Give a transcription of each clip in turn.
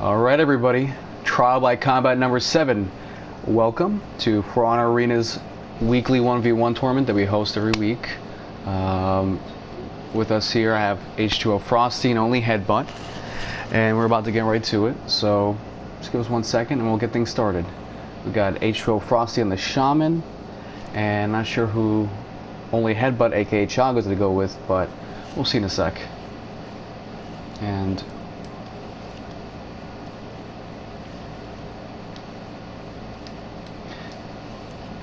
Alright everybody, trial by combat number 7. Welcome to For Honor Arena's weekly 1v1 tournament that we host every week. With us here I have H2O Frosty and Only Headbutt, and we're about to get right to it, so just give us 1 second and we'll get things started. We got H2O Frosty and the Shaman, and not sure who Only Headbutt aka Chago's to go with, but we'll see in a sec. And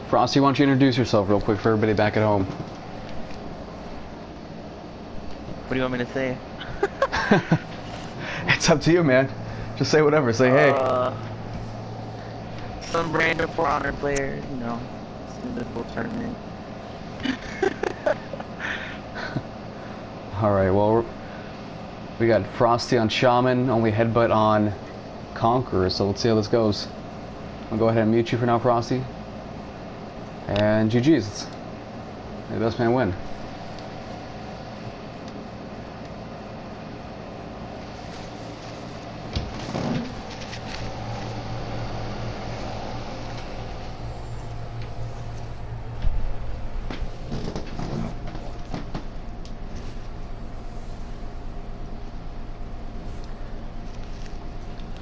Frosty, why don't you introduce yourself real quick for everybody back at home? What do you want me to say? It's up to you, man. Just say whatever. Say hey. Some random For Honor player, you know, in the full tournament. Alright, well, we got Frosty on Shaman, Only Headbutt on Conqueror, so let's see how this goes. I'll go ahead and mute you for now, Frosty. And GG's. May the best man win.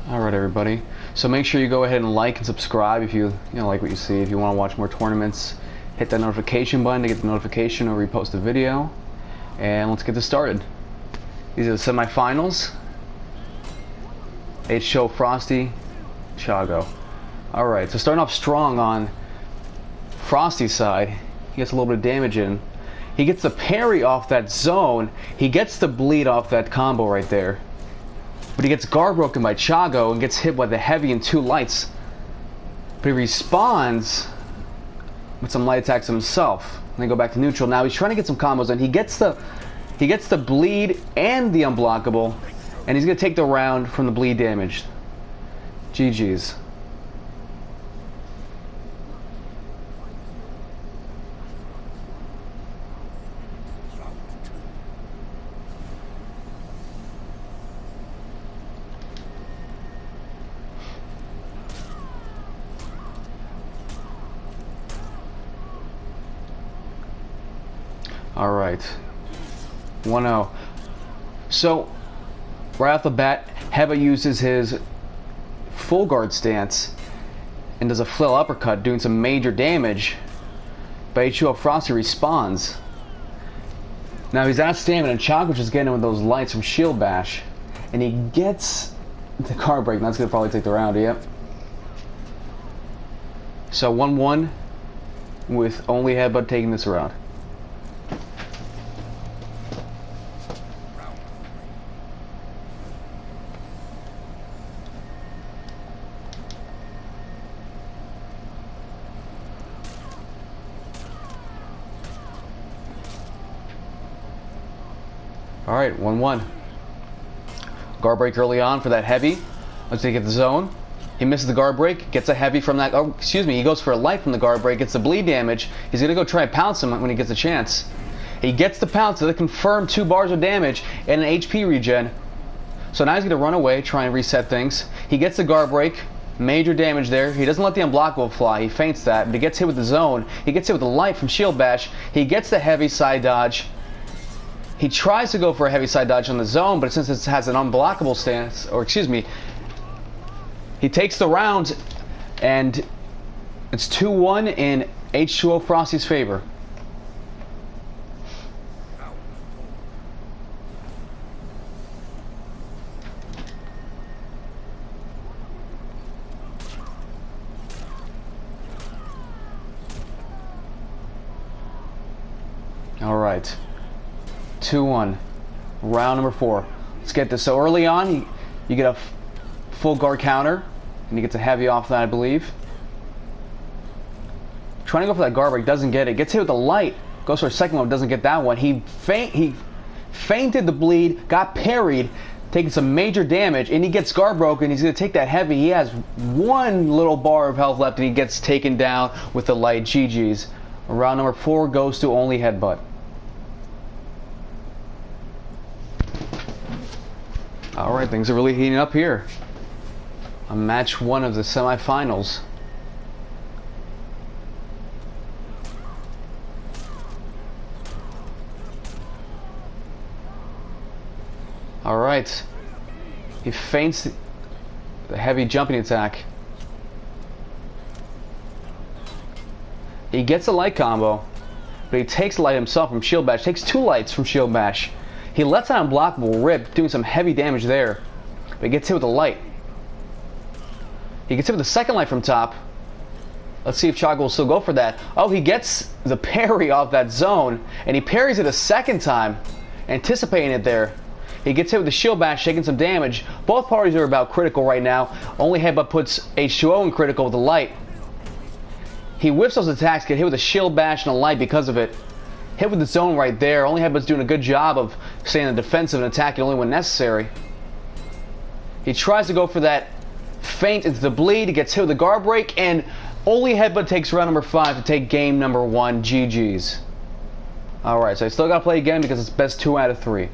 Alright everybody, so make sure you go ahead and like and subscribe if you like what you see. If you want to watch more tournaments, hit that notification button to get the notification or repost a video. And let's get this started. These are the semifinals. H2O Frosty, Chago. Alright, so starting off strong on Frosty's side, he gets a little bit of damage in. He gets the parry off that zone, he gets the bleed off that combo right there. But he gets guard broken by Chago and gets hit by the heavy and 2 lights. But he responds with some light attacks himself. And then go back to neutral. Now he's trying to get some combos in. He gets the bleed and the unblockable, and he's gonna take the round from the bleed damage. GG's. Alright, 1-0. So, right off the bat, Heba uses his full guard stance and does a flail uppercut, doing some major damage. But H2O Frosty responds. Now he's out of stamina, and Chago is getting him with those lights from Shield Bash. And he gets the guard break, and that's going to probably take the round, yep. So 1-1 with Only Headbutt taking this round. Alright, 1-1. Guard break early on for that heavy. Let's take it the zone. He misses the guard break, gets a heavy from that. Oh, excuse me, he goes for a light from the guard break, gets the bleed damage. He's gonna go try and pounce him when he gets a chance. He gets the pounce, so they confirm 2 bars of damage and an HP regen. So now he's gonna run away, try and reset things. He gets the guard break, major damage there. He doesn't let the unblockable fly, he feints that, but he gets hit with the zone. He gets hit with the light from Shield Bash. He gets the heavy side dodge. He tries to go for a heavy side dodge on the zone, but since it has an unblockable stance, or excuse me, he takes the round, and it's 2-1 in H2O Frosty's favor. All right. 2-1. Round number 4. Let's get this. So early on, you get a full guard counter, and he gets a heavy off that, I believe. Trying to go for that guard break, doesn't get it. Gets hit with the light, goes for a second one, doesn't get that one. He feinted the bleed, got parried, taking some major damage, and he gets guard broken. He's going to take that heavy. He has 1 little bar of health left, and he gets taken down with the light. GG's. Round number 4 goes to Only Headbutt. Alright, things are really heating up here. On match 1 of the semifinals. Alright. He feints the heavy jumping attack. He gets a light combo, but he takes a light himself from shield bash. Takes 2 lights from shield bash. He lets out unblockable rip, doing some heavy damage there. But he gets hit with a light. He gets hit with the second light from top. Let's see if Chaga will still go for that. Oh, he gets the parry off that zone, and he parries it a second time, anticipating it there. He gets hit with the shield bash, taking some damage. Both parties are about critical right now. Only headbutt puts H2O in critical with the light. He whiffs those attacks, get hit with a shield bash and a light because of it. Hit with the zone right there. Only headbutt's doing a good job of staying in the defensive and attacking only when necessary. He tries to go for that feint into the bleed. He gets hit with the guard break, and only headbutt takes round number 5 to take game number 1. GG's. Alright, so I still gotta play again because it's best 2 out of 3.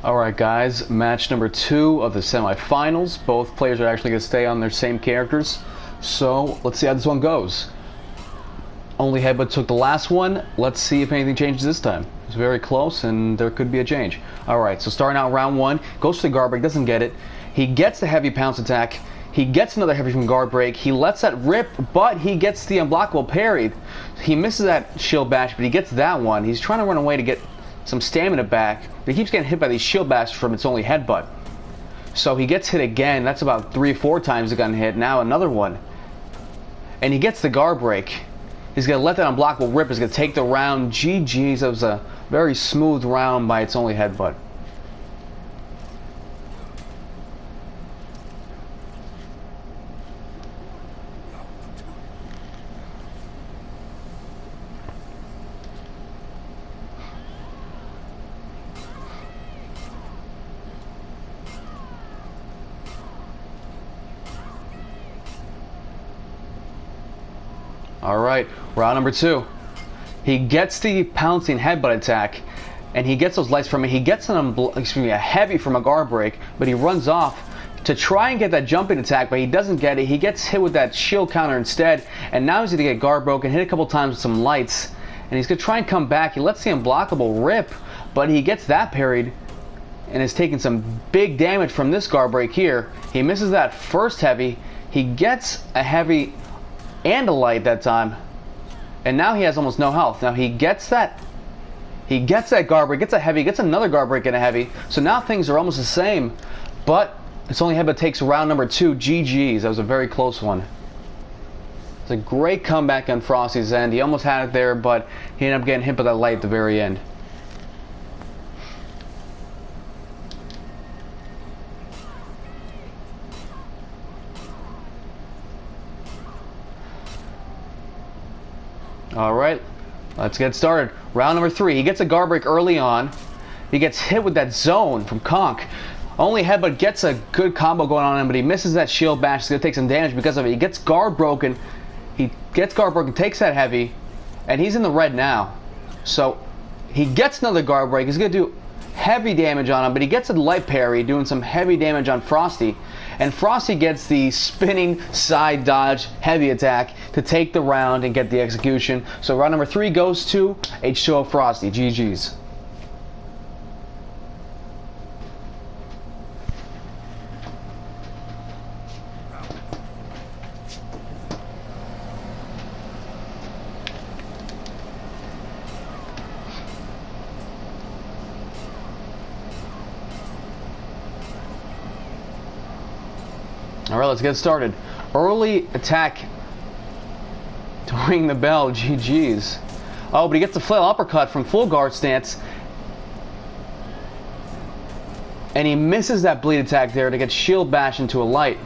Alright guys, match number 2 of the semifinals. Both players are actually going to stay on their same characters. So, let's see how this one goes. Only headbutt took the last one. Let's see if anything changes this time. It's very close and there could be a change. Alright, so starting out round 1, goes to the guard break, doesn't get it. He gets the heavy pounce attack. He gets another heavy from guard break. He lets that rip, but he gets the unblockable parry. He misses that shield bash, but he gets that one. He's trying to run away to get some stamina back, but he keeps getting hit by these shield bashes from its only headbutt. So he gets hit again. That's about 3 or 4 times he gotten hit. Now another one. And he gets the guard break. He's going to let that unblockable rip. He's going to take the round. GG's. That was a very smooth round by its only headbutt. Alright, round number 2. He gets the pouncing headbutt attack, and he gets those lights from it. He gets a heavy from a guard break, but he runs off to try and get that jumping attack, but he doesn't get it. He gets hit with that shield counter instead, and now he's going to get guard broken, hit a couple times with some lights, and he's going to try and come back. He lets the unblockable rip, but he gets that parried, and is taking some big damage from this guard break here. He misses that first heavy. He gets a heavy and a light that time, and now he has almost no health. Now he gets that guard break, gets a heavy, gets another guard break and a heavy, so now things are almost the same, but it's only headbutt takes round number 2. GG's. That was a very close one. It's a great comeback on Frosty's end. He almost had it there, but he ended up getting hit by that light at the very end. Alright, let's get started. Round number 3. He gets a guard break early on. He gets hit with that zone from Conk. Only headbutt gets a good combo going on him, but he misses that shield bash. He's going to take some damage because of it. He gets guard broken. Takes that heavy, and he's in the red now. So he gets another guard break. He's going to do heavy damage on him, but he gets a light parry, doing some heavy damage on Frosty. And Frosty gets the spinning side dodge heavy attack to take the round and get the execution. So round number 3 goes to H2O Frosty. GG's. Alright, let's get started. Early attack to ring the bell. GG's. Oh, but he gets a flail uppercut from full guard stance. And he misses that bleed attack there to get shield bash into a light.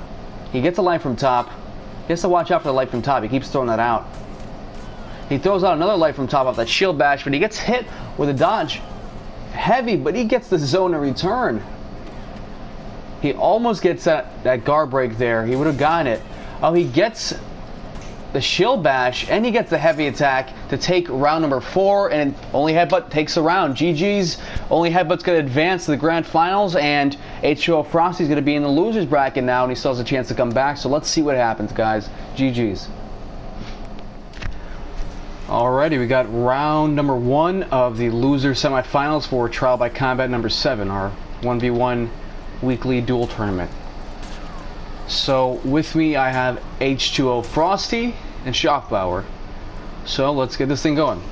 He gets a light from top. He has to watch out for the light from top. He keeps throwing that out. He throws out another light from top off that shield bash, but he gets hit with a dodge. Heavy, but he gets the zone in return. He almost gets that guard break there. He would have gotten it. Oh, he gets the shield bash, and he gets the heavy attack to take round number 4, and only headbutt takes the round. GG's. Only headbutt's going to advance to the grand finals, and H2O Frosty's going to be in the losers bracket now, and he still has a chance to come back. So let's see what happens, guys. GG's. Alrighty, we got round number 1 of the loser semifinals for Trial by Combat number 7, our 1v1 weekly duel tournament. So with me I have H2O Frosty and Shockbauer. So let's get this thing going.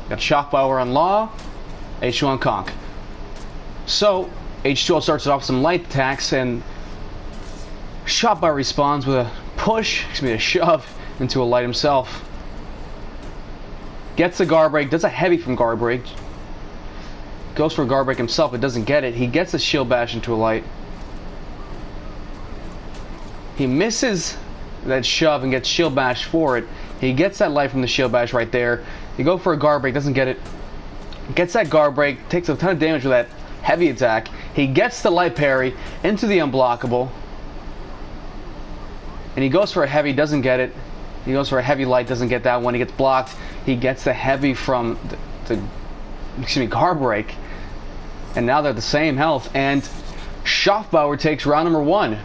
Got Shockbauer on Law, H2O on Conk. So H2O starts off with some light attacks, and Shockbauer responds with a push, a shove into a light himself. Gets the guard break, does a heavy from guard break. Goes for a guard break himself, but doesn't get it. He gets a shield bash into a light. He misses that shove and gets shield bash for it. He gets that light from the shield bash right there. He go for a guard break, doesn't get it. Gets that guard break, takes a ton of damage with that heavy attack. He gets the light parry into the unblockable. And he goes for a heavy, doesn't get it. He goes for a heavy light, doesn't get that one. He gets blocked. He gets the heavy from the guard break. And now they're the same health. And Shockbauer takes round number 1.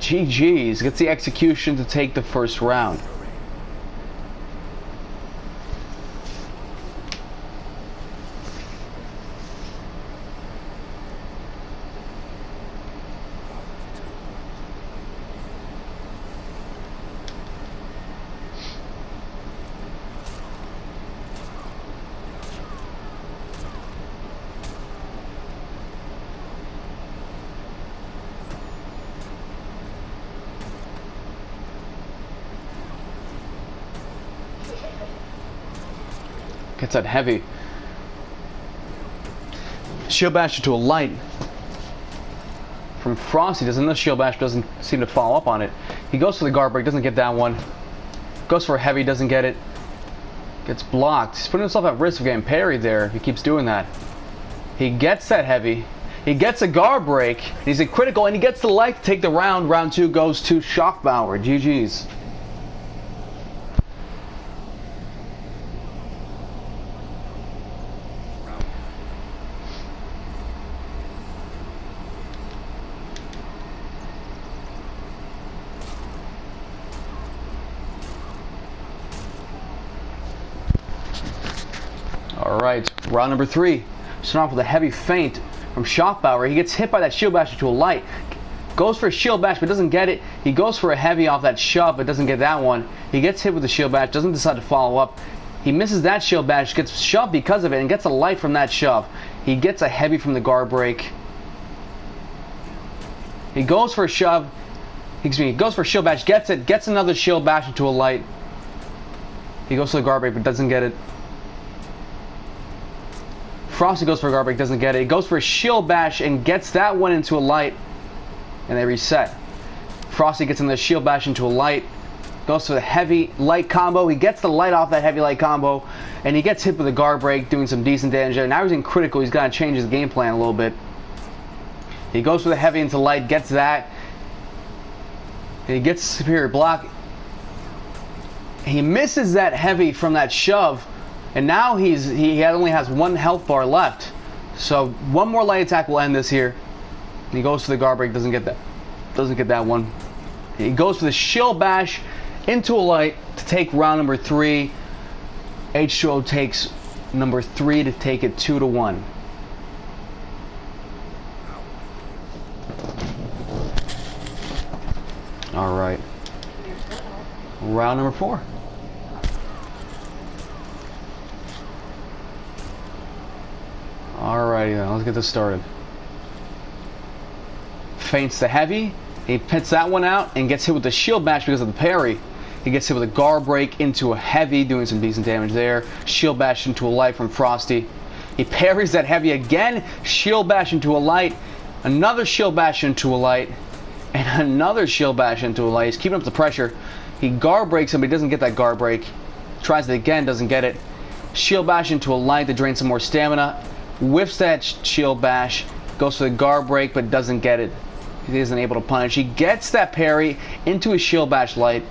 GG's. Gets the execution to take the first round. Gets that heavy. Shield bash into a light from Frosty. Doesn't know shield bash, doesn't seem to follow up on it. He goes for the guard break, doesn't get that one. Goes for a heavy, doesn't get it. Gets blocked. He's putting himself at risk of getting parried there if he keeps doing that. He gets that heavy. He gets a guard break. He's a critical, and he gets the light to take the round. Round 2 goes to Shockbauer. GG's. Alright, round number 3. Starting off with a heavy feint from Shockbauer. He gets hit by that shield bash into a light. Goes for a shield bash but doesn't get it. He goes for a heavy off that shove but doesn't get that one. He gets hit with the shield bash, doesn't decide to follow up. He misses that shield bash, gets shoved because of it, and gets a light from that shove. He gets a heavy from the guard break. He goes for a shove. He goes for a shield bash, gets it, gets another shield bash into a light. He goes for the guard break but doesn't get it. Frosty goes for a guard break, doesn't get it. He goes for a shield bash and gets that one into a light. And they reset. Frosty gets in the shield bash into a light. Goes for the heavy light combo. He gets the light off that heavy light combo. And he gets hit with a guard break, doing some decent damage there. Now he's in critical. He's got to change his game plan a little bit. He goes for the heavy into light, gets that. And he gets superior block. He misses that heavy from that shove. And now he only has 1 health bar left. So one more light attack will end this here. And he goes for the guard break, doesn't get that one. He goes for the shield bash into a light to take round number 3. H2O takes number 3 to take it 2-1. All right. Round number 4. Alrighty then, let's get this started. Feints the heavy. He pits that one out and gets hit with the shield bash because of the parry. He gets hit with a guard break into a heavy, doing some decent damage there. Shield bash into a light from Frosty. He parries that heavy again. Shield bash into a light. Another shield bash into a light. And another shield bash into a light. He's keeping up the pressure. He guard breaks him, but he doesn't get that guard break. Tries it again, doesn't get it. Shield bash into a light to drain some more stamina. Whiffs that shield bash, goes for the guard break but doesn't get it. He isn't able to punish. He gets that parry into his shield bash light,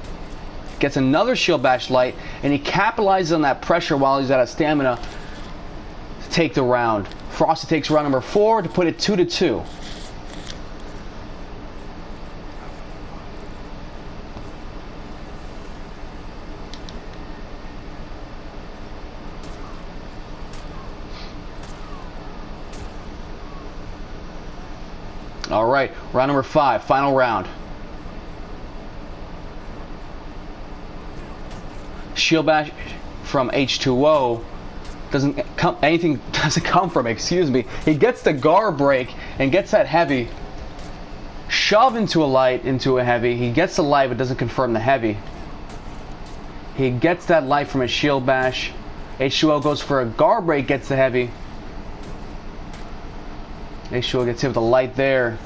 gets another shield bash light, and he capitalizes on that pressure while he's out of stamina to take the round. Frosty takes round number 4 to put it 2-2. All right, round number 5, final round. Shield bash from H2O doesn't come from, excuse me. He gets the guard break and gets that heavy. Shove into a light, into a heavy. He gets the light but doesn't confirm the heavy. He gets that light from his shield bash. H2O goes for a guard break, gets the heavy. H2O gets hit with a light there.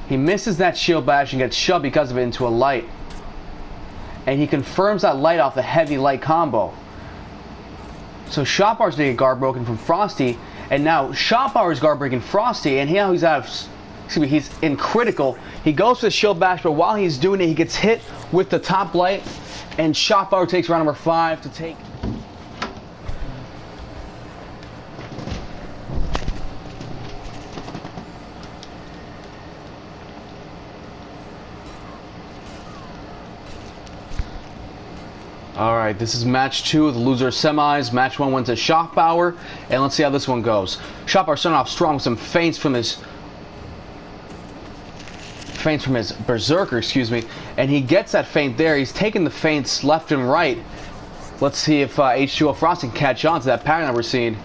He misses that shield bash and gets shoved because of it into a light. And he confirms that light off the heavy light combo. So Shotbar's gonna get guard broken from Frosty, and now Shotbar is guard breaking Frosty, and now he's out of, excuse me, he's in critical. He goes for the shield bash, but while he's doing it, he gets hit with the top light, and Shotbar takes round number 5 to take. Alright, this is match 2 of the loser semis. Match 1 went to Shockbauer, and let's see how this one goes. Shockbauer starting off strong with some feints from his berserker, excuse me, and he gets that feint there. He's taking the feints left and right. Let's see if H2O Frosty can catch on to that pattern that we're seeing.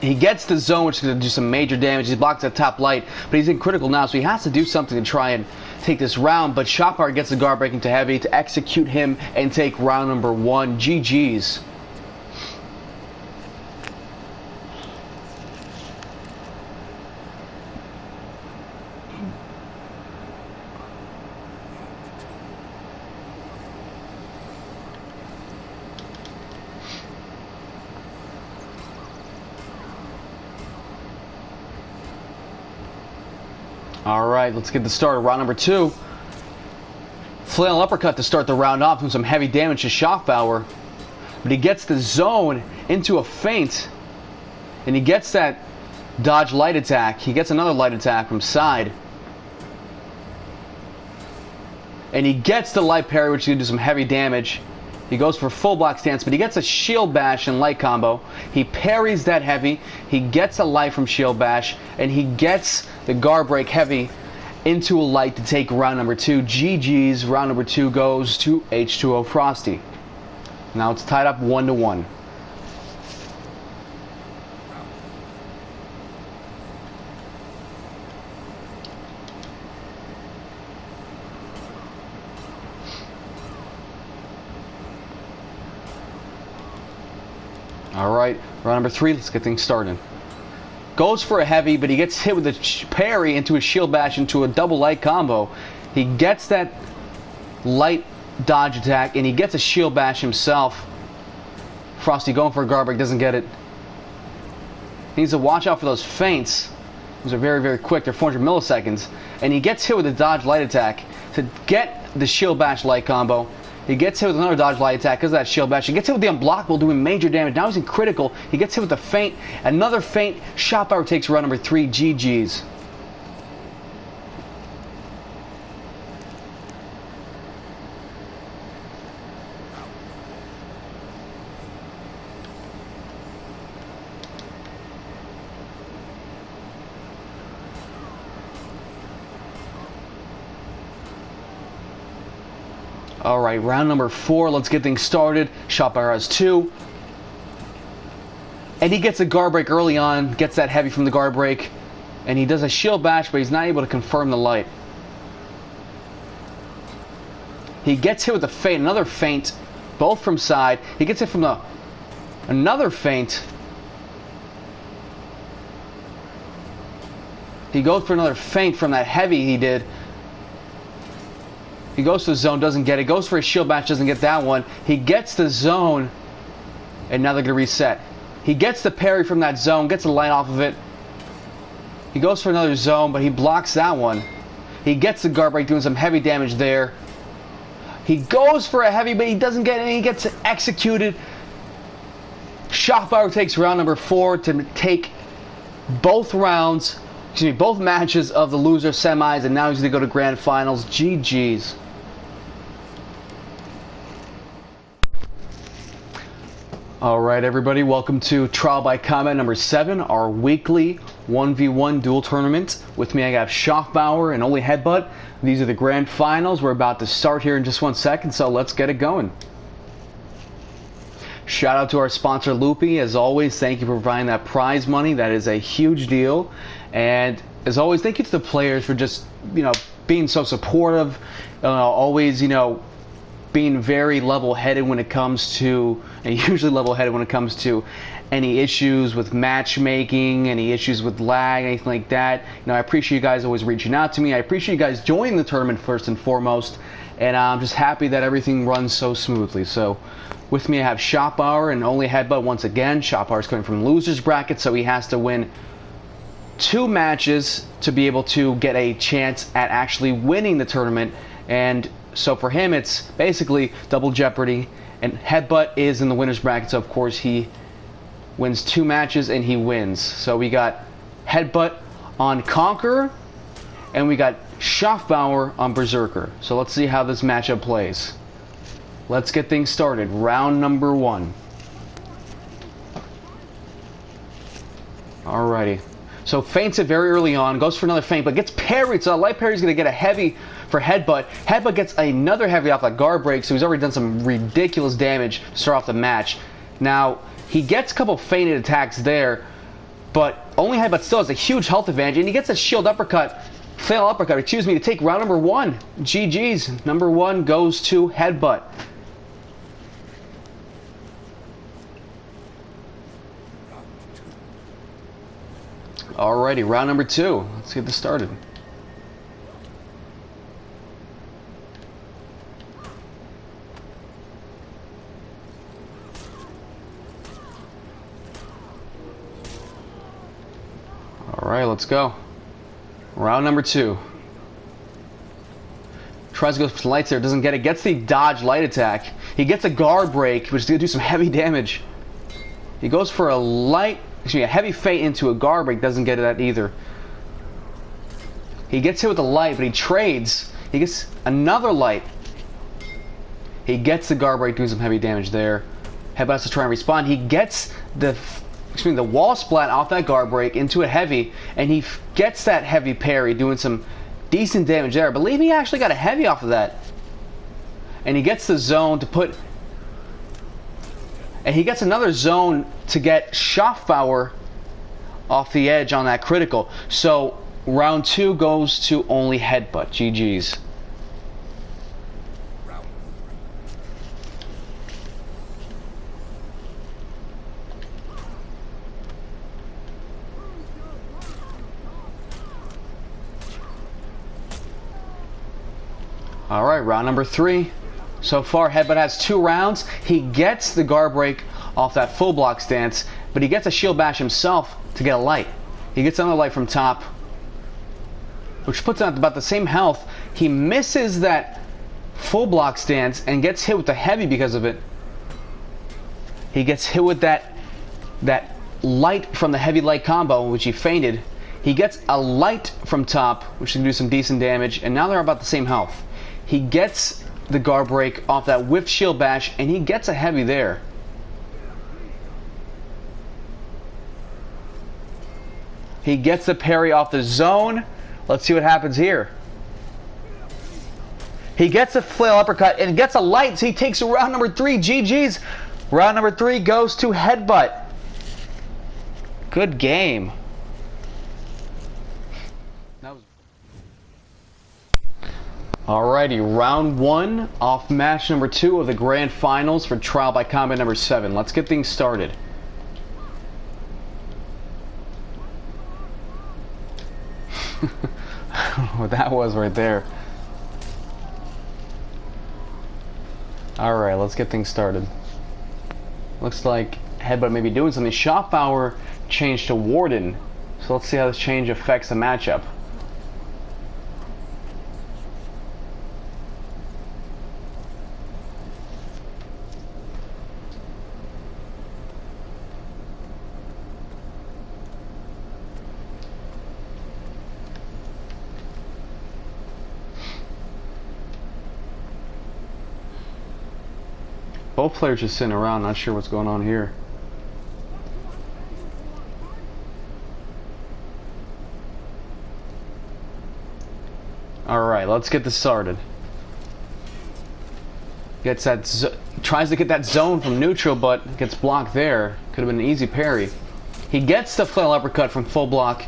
He gets the zone, which is going to do some major damage. He blocks that top light, but he's in critical now, so he has to do something to try and take this round. But Shotbar gets the guard breaking to heavy to execute him and take round number 1. GG's. Alright, let's get this started. Round number 2. Flail uppercut to start the round off, doing some heavy damage to Shockbauer. But he gets the zone into a feint. And he gets that dodge light attack. He gets another light attack from side. And he gets the light parry, which is going to do some heavy damage. He goes for full block stance, but he gets a shield bash and light combo. He parries that heavy. He gets a light from shield bash, and he gets the guard break heavy into a light to take round number 2. GG's. Round number 2 goes to H2O Frosty. Now it's tied up 1-1. Alright, round number 3, let's get things started. Goes for a heavy, but he gets hit with a parry into a shield bash into a double light combo. He gets that light dodge attack, and he gets a shield bash himself. Frosty going for a guard break, doesn't get it. He needs to watch out for those feints. Those are very, very quick. They're 400 milliseconds. And he gets hit with a dodge light attack to get the shield bash light combo. He gets hit with another dodge light attack because of that shield bash. He gets hit with the unblockable, doing major damage. Now he's in critical. He gets hit with a feint. Another feint. Shotbar takes round number 3. GG's. Alright, round number 4. Let's get things started. Shotbar has 2. And he gets a guard break early on. Gets that heavy from the guard break. And he does a shield bash, but he's not able to confirm the light. He gets hit with a feint. Another feint. Both from side. He gets hit from another feint. He goes for another feint from that heavy he did. He goes to the zone, doesn't get it. Goes for a shield bash, doesn't get that one. He gets the zone, and now they're going to reset. He gets the parry from that zone, gets a light off of it. He goes for another zone, but he blocks that one. He gets the guard break, doing some heavy damage there. He goes for a heavy, but he doesn't get it. He gets executed. Schaffbauer takes round number 4 to take both matches of the loser semis, and now he's going to go to grand finals. GG's. Alright everybody, welcome to Trial by Combat number 7, our weekly 1v1 duel tournament. With me I got Schaffbauer and Only Headbutt. These are the grand finals. We're about to start here in just 1 second, so let's get it going. Shout out to our sponsor Loopy. As always, thank you for providing that prize money. That is a huge deal. And as always, thank you to the players for just, being so supportive, always, being very level-headed when it comes to, and usually level-headed when it comes to any issues with matchmaking, any issues with lag, anything like that. I appreciate you guys always reaching out to me. I appreciate you guys joining the tournament first and foremost, and I'm just happy that everything runs so smoothly. So, with me I have Schaffbauer and Only Headbutt once again. Schaffbauer's coming from loser's bracket, so he has to win 2 matches to be able to get a chance at actually winning the tournament, and so for him, it's basically double jeopardy, and Headbutt is in the winner's bracket, so of course he wins 2 matches and he wins. So we got Headbutt on Conqueror, and we got Schaffbauer on Berserker. So let's see how this matchup plays. Let's get things started. Round number 1. Alrighty. So feints it very early on, goes for another feint, but gets parried, so that light parry is going to get a heavy for Headbutt. Headbutt gets another heavy off that guard break, so he's already done some ridiculous damage to start off the match. Now, he gets a couple feinted attacks there, but Only Headbutt still has a huge health advantage, and he gets a shield uppercut, fail uppercut, to take round number 1. GG's. Number 1 goes to Headbutt. Alrighty, round number 2. Let's get this started. Alright, let's go. Round number 2. Tries to go for the lights there, doesn't get it. Gets the dodge light attack. He gets a guard break, which is going to do some heavy damage. He goes for a heavy feint into a guard break, doesn't get that either. He gets hit with the light, but he trades. He gets another light. He gets the guard break, doing some heavy damage there. Headbutt has to try and respond. He gets the wall splat off that guard break into a heavy, and he gets that heavy parry, doing some decent damage there. I believe he actually got a heavy off of that. And he gets the zone to put... And he gets another zone to get Schaffbauer off the edge on that critical. So round 2 goes to Only Headbutt. GG's. Alright, round number 3. So far, Headbutt has 2 rounds. He gets the guard break off that full block stance, but he gets a shield bash himself to get a light. He gets another light from top, which puts him at about the same health. He misses that full block stance and gets hit with the heavy because of it. He gets hit with that light from the heavy light combo, which he feinted. He gets a light from top, which can do some decent damage, and now they're about the same health. He gets the guard break off that whipped shield bash, and he gets a heavy there. He gets the parry off the zone. Let's see what happens here. He gets a flail uppercut and gets a light, so he takes round number 3. GG's. Round number 3 goes to Headbutt. Good game. Alrighty, round 1 off match number 2 of the grand finals for Trial by Combat number 7. Let's get things started. I don't know what that was right there. Alright, let's get things started. Looks like Headbutt may be doing something. Schaffbauer changed to Warden. So let's see how this change affects the matchup. Both players just sitting around, not sure what's going on here. Alright, let's get this started. Gets that tries to get that zone from neutral, but gets blocked there. Could have been an easy parry. He gets the flail uppercut from full block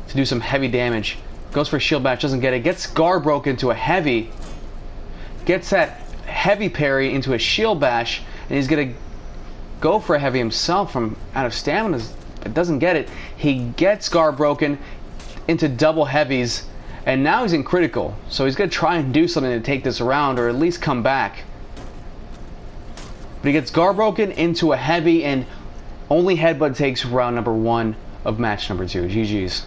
to do some heavy damage. Goes for a shield bash, doesn't get it. Gets guard broke into a heavy. Gets that heavy parry into a shield bash, and he's gonna go for a heavy himself from out of stamina, but doesn't get it. He gets guard broken into double heavies, and now he's in critical, so he's gonna try and do something to take this around, or at least come back. But he gets guard broken into a heavy, and only headbutt takes round number 1 of match number 2. GG's.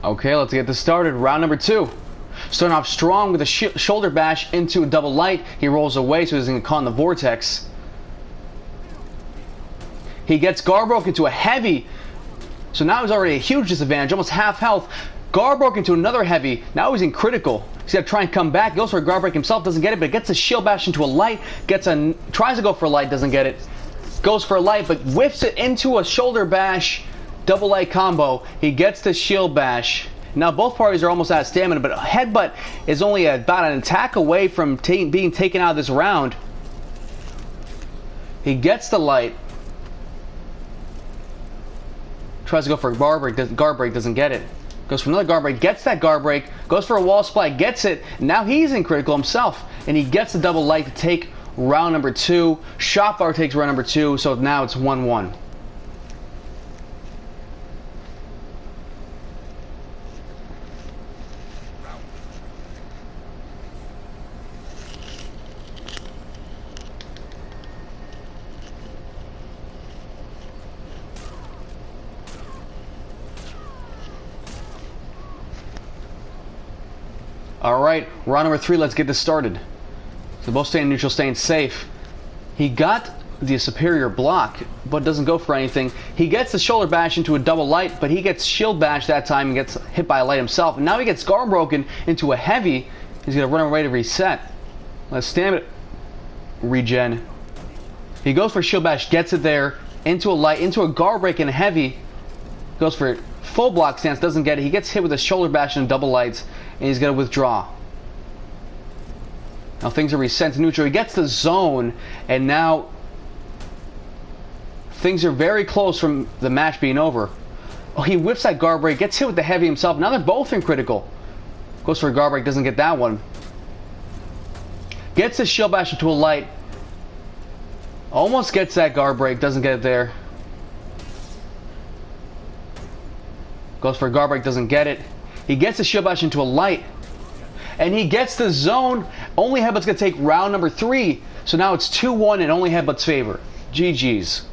Okay, let's get this started. Round number 2. Starting off strong with a shoulder bash into a double light. He rolls away, so he's going to caught in the vortex. He gets guard broke into a heavy. So now he's already a huge disadvantage, almost half health. Guard broke into another heavy. Now he's in critical. He's got to try and come back. Goes for a guard break himself, doesn't get it, but gets a shield bash into a light. Tries to go for a light, doesn't get it. Goes for a light, but whiffs it into a shoulder bash. Double light combo. He gets the shield bash. Now both parties are almost out of stamina, but headbutt is only about an attack away from being taken out of this round. He gets the light. Tries to go for a guard break, doesn't get it. Goes for another guard break, gets that guard break, goes for a wall splat, gets it. Now he's in critical himself, and he gets the double light to take round number 2. SHAREfactory takes round number 2, so now it's 1-1. Alright, round number 3, let's get this started. So both staying neutral, staying safe. He got the superior block, but doesn't go for anything. He gets the shoulder bash into a double light, but he gets shield bash that time and gets hit by a light himself. And now he gets guard broken into a heavy. He's going to run away to reset. Let's stamina regen. He goes for shield bash, gets it there, into a light, into a guard break and a heavy. Goes for full block stance, doesn't get it. He gets hit with a shoulder bash and double lights, and he's going to withdraw. Now things are reset to neutral. He gets the zone, and now things are very close from the match being over. Oh, he whiffs that guard break, gets hit with the heavy himself. Now they're both in critical. Goes for a guard break, doesn't get that one. Gets the shield bash into a light. Almost gets that guard break, doesn't get it there. Goes for a guard break, doesn't get it. He gets the shield bash into a light. And he gets the zone. Only headbutt's going to take round number 3. So now it's 2-1 and only headbutt's favor. GG's.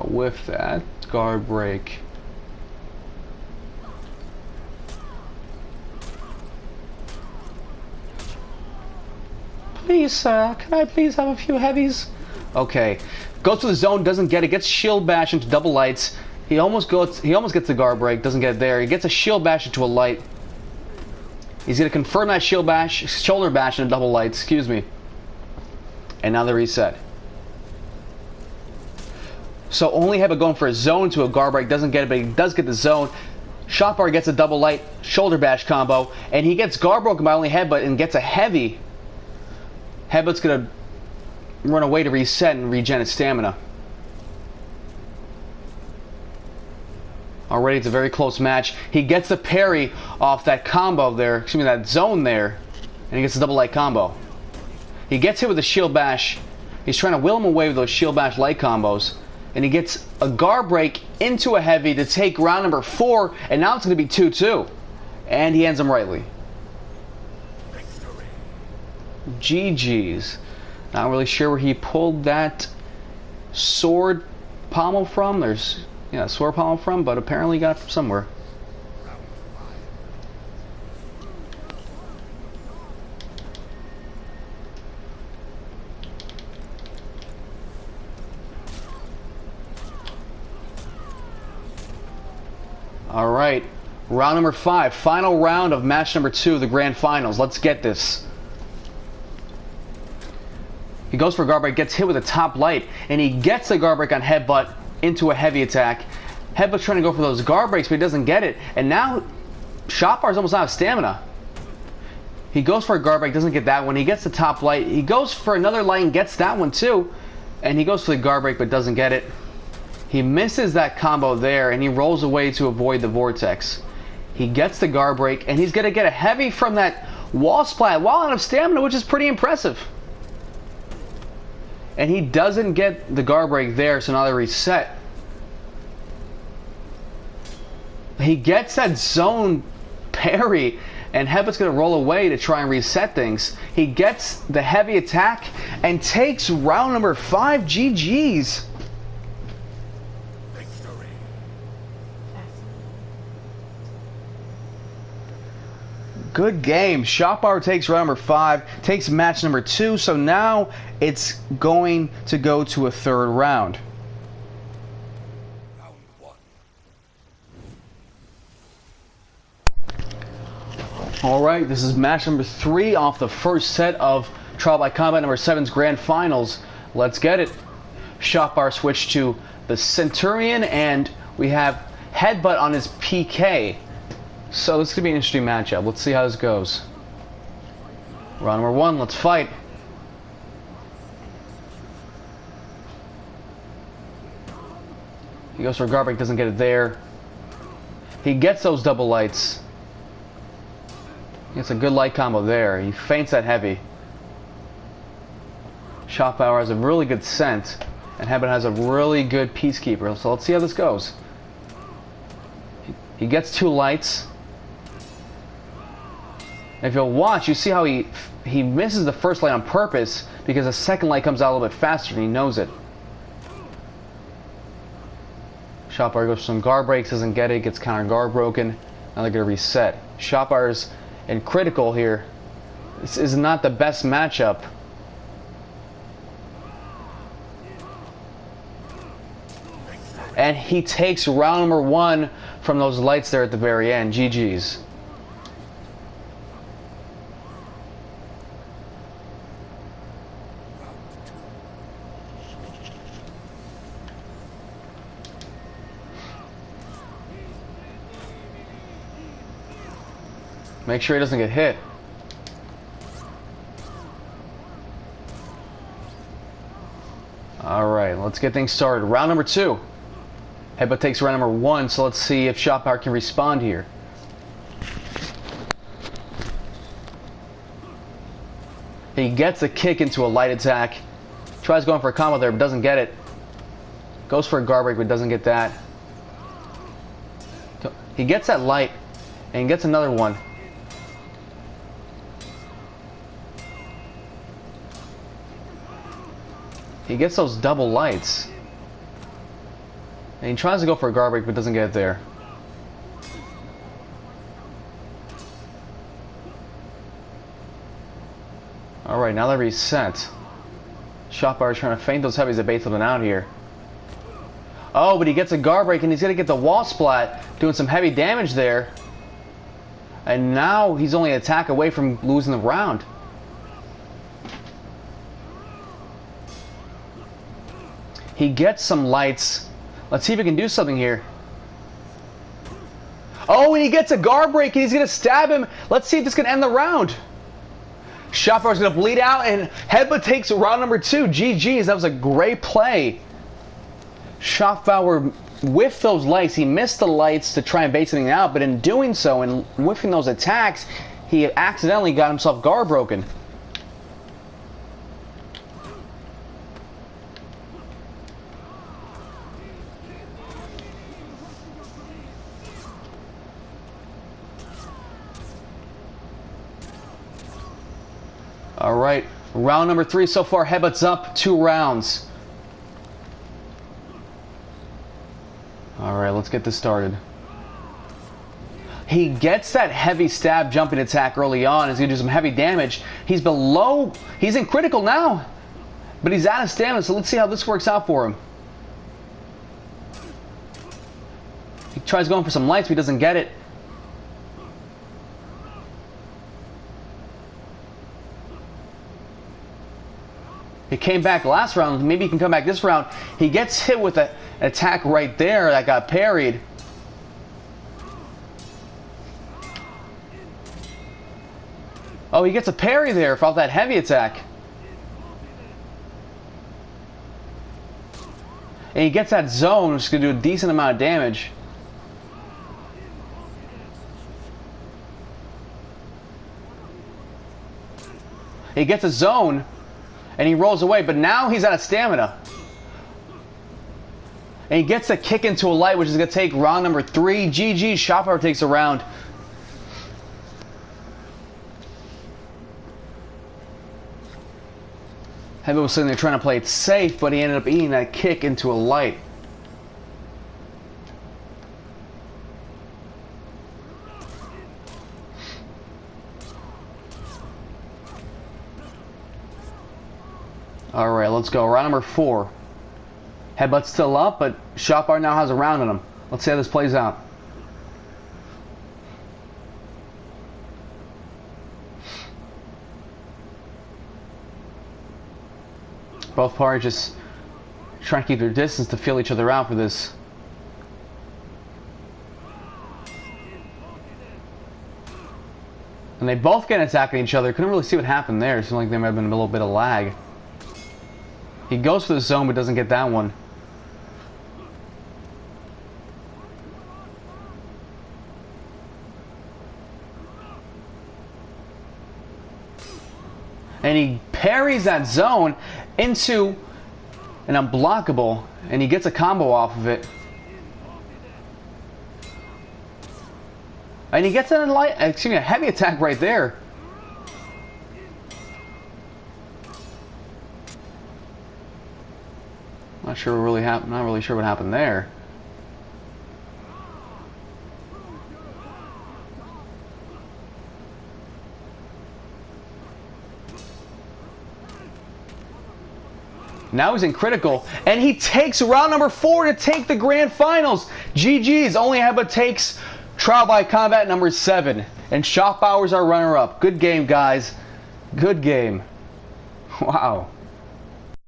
With that guard break. Please, sir, can I please have a few heavies? Okay. Goes to the zone, doesn't get it, gets shield bash into double lights. He almost gets the guard break, doesn't get it there. He gets a shield bash into a light. He's gonna confirm that shield bash, shoulder bash into double lights, excuse me. And now they reset. So only have it going for a zone to a guard break, doesn't get it, but he does get the zone. SHAREfactory gets a double light shoulder bash combo, and he gets guard broken by only headbutt and gets a heavy. Headbutt's gonna run away to reset and regen its stamina. Already it's a very close match. He gets the parry off that combo there, excuse me, that zone there, and he gets a double light combo. He gets hit with a shield bash. He's trying to will him away with those shield bash light combos. And he gets a guard break into a heavy to take round number 4, and now it's going to be 2-2. And he ends him rightly. GG's. Not really sure where he pulled that sword pommel from. There's, yeah, sword pommel from, but apparently he got it from somewhere. All right, round number 5, final round of match number 2, the grand finals. Let's get this. He goes for a guard break, gets hit with a top light, and he gets the guard break on headbutt into a heavy attack. Headbutt's trying to go for those guard breaks, but he doesn't get it. And now Shotbar's almost out of stamina. He goes for a guard break, doesn't get that one. He gets the top light. He goes for another light and gets that one too. And he goes for the guard break, but doesn't get it. He misses that combo there, and he rolls away to avoid the vortex. He gets the guard break, and he's going to get a heavy from that wall splat while out of stamina, which is pretty impressive. And he doesn't get the guard break there, so now they reset. He gets that zone parry, and Headbutt's going to roll away to try and reset things. He gets the heavy attack and takes round number 5. GG's. Good game. Shotbar takes round number 5, takes match number 2, so now it's going to go to a third round. Alright, this is match number 3 off the first set of Trial by Combat number 7's Grand Finals. Let's get it. Shotbar switched to the Centurion, and we have Headbutt on his PK. So this could be an interesting matchup. Let's see how this goes. Round number 1, let's fight. He goes for a guard break, doesn't get it there. He gets those double lights. Gets a good light combo there. He feints that heavy. Shotbauer has a really good scent, and Headbutt has a really good Peacekeeper. So let's see how this goes. He gets 2 lights. If you'll watch, you see how he misses the first light on purpose because the second light comes out a little bit faster and he knows it. Shotbar goes for some guard breaks, doesn't get it, gets counter guard broken. Now they're going to reset. Shotbar's in critical here. This is not the best matchup. And he takes round number 1 from those lights there at the very end. GG's. Make sure he doesn't get hit. Alright, let's get things started. Round number 2. Headbutt takes round number 1, so let's see if Shotbar can respond here. He gets a kick into a light attack. Tries going for a combo there, but doesn't get it. Goes for a guard break, but doesn't get that. He gets that light, and gets another one. He gets those double lights. And he tries to go for a guard break, but doesn't get it there. Alright, now they're reset. Shotbar trying to feint those heavies that bait something out here. Oh, but he gets a guard break, and he's going to get the wall splat, doing some heavy damage there. And now he's only an attack away from losing the round. He gets some lights. Let's see if he can do something here. Oh, and he gets a guard break, and he's going to stab him. Let's see if this can end the round. Shotbar's going to bleed out, and Headbutt takes round number 2. GG's, that was a great play. Shotbar whiffed those lights. He missed the lights to try and bait something out, but in doing so, and whiffing those attacks, he accidentally got himself guard broken. Alright, Round number 3 so far. Headbutts up 2 rounds. Alright, let's get this started. He gets that heavy stab jumping attack early on. He's going to do some heavy damage. He's below... He's in critical now. But he's out of stamina, so let's see how this works out for him. He tries going for some lights, but he doesn't get it. He came back last round. Maybe he can come back this round. He gets hit with an attack right there that got parried. Oh, he gets a parry there for that heavy attack. And he gets that zone, which is going to do a decent amount of damage. He gets a zone, and he rolls away, but now he's out of stamina. And he gets a kick into a light, which is going to take round number 3. GG, SHAREfactory takes a round. Heavy was sitting there trying to play it safe, but he ended up eating that kick into a light. Alright, let's go. Round number 4. Headbutt's still up, but SHAREfactory now has a round on him. Let's see how this plays out. Both parties just trying to keep their distance to feel each other out for this. And they both get attacking each other. Couldn't really see what happened there. It seemed like there might have been a little bit of lag. He goes for the zone but doesn't get that one. And he parries that zone into an unblockable, and he gets a combo off of it. And he gets a heavy attack right there. Not really sure what happened there. Now he's in critical, and he takes round number 4 to take the grand finals. GG's. Only Headbutt takes trial by combat number 7, and SHAREfactory's our runner-up. Good game, guys. Good game. Wow.